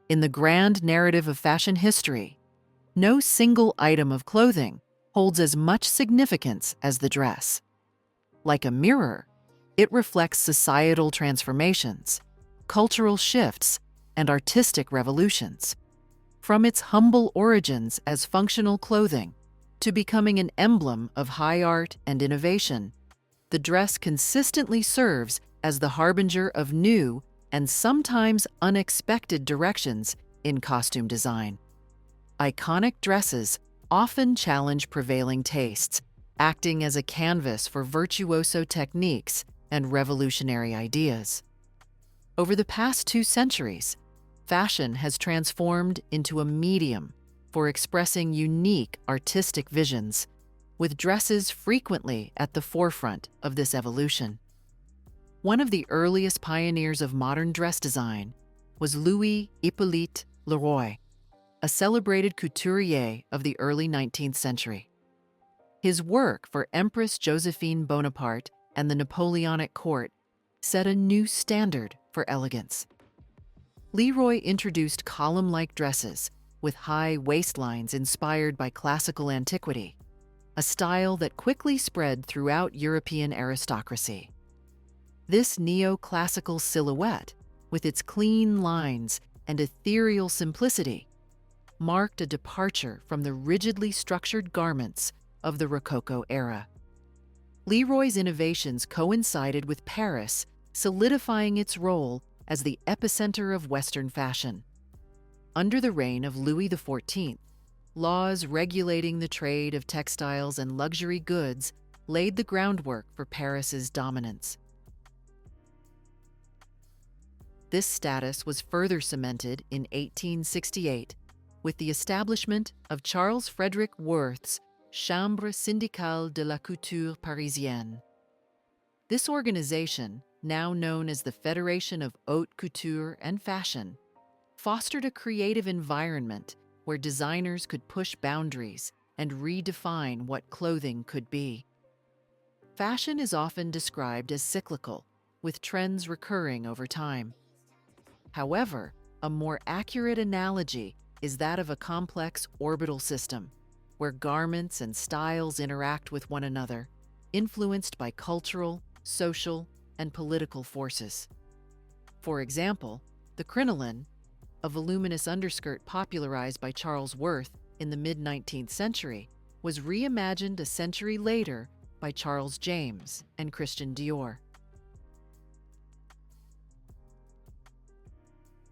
In the grand narrative of fashion history, no single item of clothing holds as much significance as the dress. Like a mirror, it reflects societal transformations, cultural shifts, and artistic revolutions. From its humble origins as functional clothing to becoming an emblem of high art and innovation, the dress consistently serves as the harbinger of new and sometimes unexpected directions in costume design. Iconic dresses often challenge prevailing tastes, acting as a canvas for virtuoso techniques and revolutionary ideas. Over the past 2 centuries, fashion has transformed into a medium for expressing unique artistic visions, with dresses frequently at the forefront of this evolution. One of the earliest pioneers of modern dress design was Louis Hippolyte Leroy, a celebrated couturier of the early 19th century. His work for Empress Josephine Bonaparte and the Napoleonic court set a new standard for elegance. Leroy introduced column-like dresses with high waistlines inspired by classical antiquity, a style that quickly spread throughout European aristocracy. This neoclassical silhouette, with its clean lines and ethereal simplicity, marked a departure from the rigidly structured garments of the Rococo era. Leroy's innovations coincided with Paris, solidifying its role as the epicenter of Western fashion. Under the reign of Louis XIV, laws regulating the trade of textiles and luxury goods laid the groundwork for Paris's dominance. This status was further cemented in 1868 with the establishment of Charles Frederick Worth's Chambre syndicale de la couture parisienne. This organization, now known as the Federation of Haute Couture and Fashion, fostered a creative environment where designers could push boundaries and redefine what clothing could be. Fashion is often described as cyclical, with trends recurring over time. However, a more accurate analogy is that of a complex orbital system, where garments and styles interact with one another, influenced by cultural, social, and political forces. For example, the crinoline, a voluminous underskirt popularized by Charles Worth in the mid-19th century, was reimagined a century later by Charles James and Christian Dior.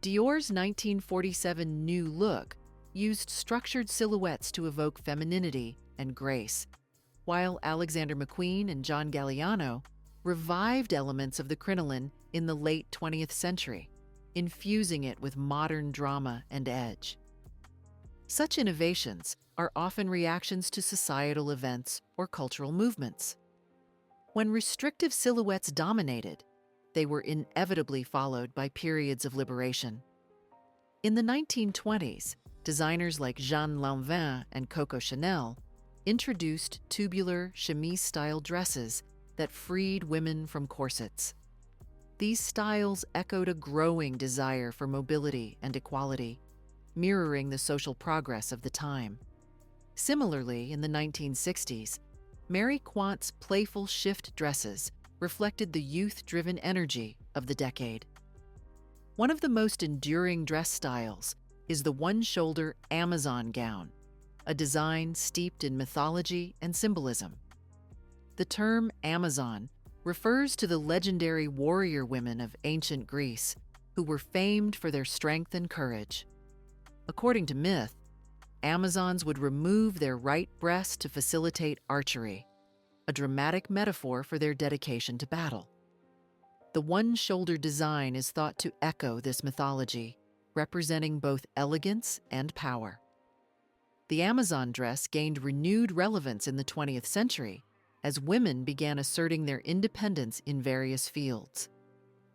Dior's 1947 new look used structured silhouettes to evoke femininity and grace, while Alexander McQueen and John Galliano revived elements of the crinoline in the late 20th century, infusing it with modern drama and edge. Such innovations are often reactions to societal events or cultural movements. When restrictive silhouettes dominated, they were inevitably followed by periods of liberation. In the 1920s, designers like Jean Lanvin and Coco Chanel introduced tubular chemise-style dresses that freed women from corsets. These styles echoed a growing desire for mobility and equality, mirroring the social progress of the time. Similarly, in the 1960s, Mary Quant's playful shift dresses reflected the youth-driven energy of the decade. One of the most enduring dress styles is the one-shoulder Amazon gown, a design steeped in mythology and symbolism. The term Amazon refers to the legendary warrior women of ancient Greece who were famed for their strength and courage. According to myth, Amazons would remove their right breast to facilitate archery, a dramatic metaphor for their dedication to battle. The one-shoulder design is thought to echo this mythology, representing both elegance and power. The Amazon dress gained renewed relevance in the 20th century as women began asserting their independence in various fields.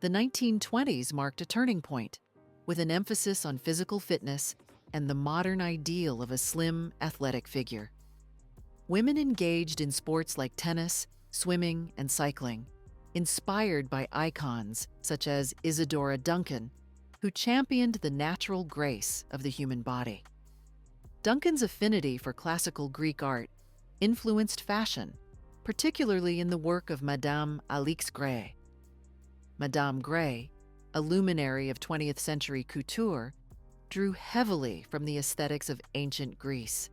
The 1920s marked a turning point, with an emphasis on physical fitness and the modern ideal of a slim, athletic figure. Women engaged in sports like tennis, swimming, and cycling, inspired by icons such as Isadora Duncan, who championed the natural grace of the human body. Duncan's affinity for classical Greek art influenced fashion, particularly in the work of Madame Alix Grès. Madame Grès, a luminary of 20th century couture, drew heavily from the aesthetics of ancient Greece.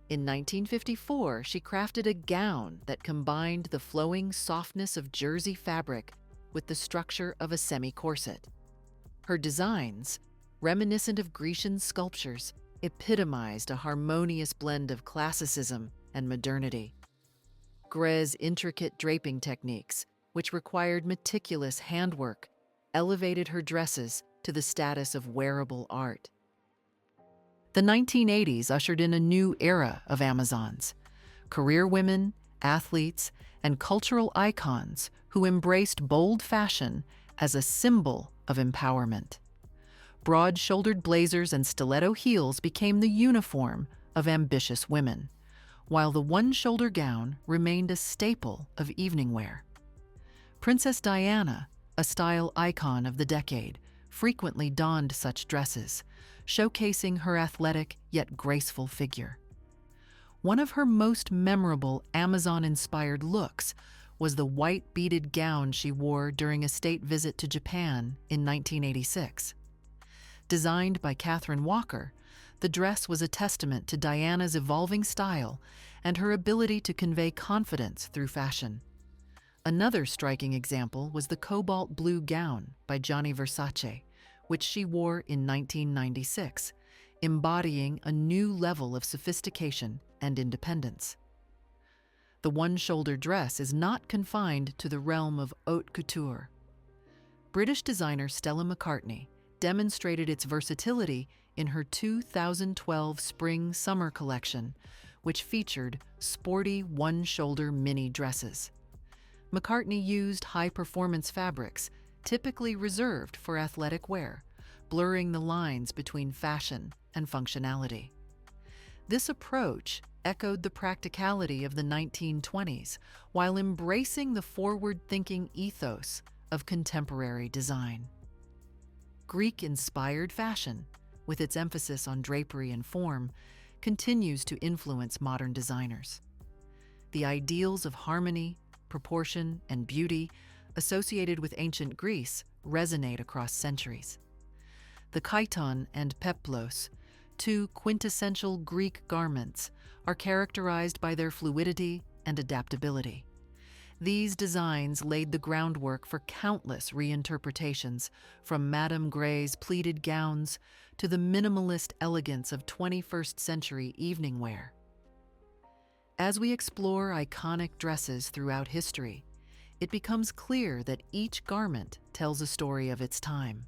In 1954, she crafted a gown that combined the flowing softness of jersey fabric with the structure of a semi-corset. Her designs, reminiscent of Grecian sculptures, epitomized a harmonious blend of classicism and modernity. Grès' intricate draping techniques, which required meticulous handwork, elevated her dresses to the status of wearable art. The 1980s ushered in a new era of Amazons, career women, athletes, and cultural icons who embraced bold fashion as a symbol of empowerment. Broad-shouldered blazers and stiletto heels became the uniform of ambitious women, while the one-shoulder gown remained a staple of evening wear. Princess Diana, a style icon of the decade, frequently donned such dresses, showcasing her athletic yet graceful figure. One of her most memorable Amazon-inspired looks was the white beaded gown she wore during a state visit to Japan in 1986. Designed by Catherine Walker, the dress was a testament to Diana's evolving style and her ability to convey confidence through fashion. Another striking example was the cobalt blue gown by Gianni Versace, which she wore in 1996, embodying a new level of sophistication and independence. The one-shoulder dress is not confined to the realm of haute couture. British designer Stella McCartney demonstrated its versatility in her 2012 spring-summer collection, which featured sporty one-shoulder mini dresses. McCartney used high-performance fabrics, typically reserved for athletic wear, blurring the lines between fashion and functionality. This approach echoed the practicality of the 1920s while embracing the forward-thinking ethos of contemporary design. Greek-inspired fashion, with its emphasis on drapery and form, continues to influence modern designers. The ideals of harmony, proportion, and beauty associated with ancient Greece resonate across centuries. The Chiton and Peplos, two quintessential Greek garments, are characterized by their fluidity and adaptability. These designs laid the groundwork for countless reinterpretations, from Madame Grès' pleated gowns to the minimalist elegance of 21st century evening wear. As we explore iconic dresses throughout history, it becomes clear that each garment tells a story of its time.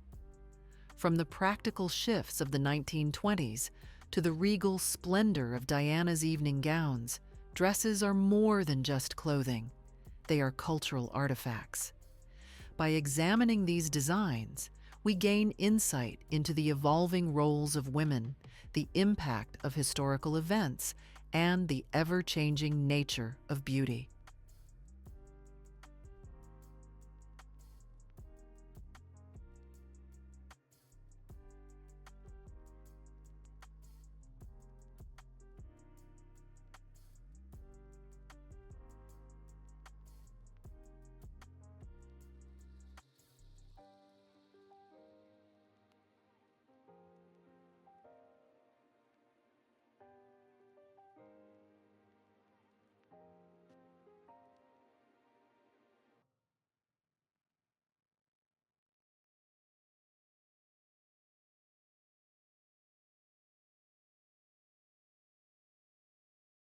From the practical shifts of the 1920s to the regal splendor of Diana's evening gowns, dresses are more than just clothing. They are cultural artifacts. By examining these designs, we gain insight into the evolving roles of women, the impact of historical events, and the ever-changing nature of beauty.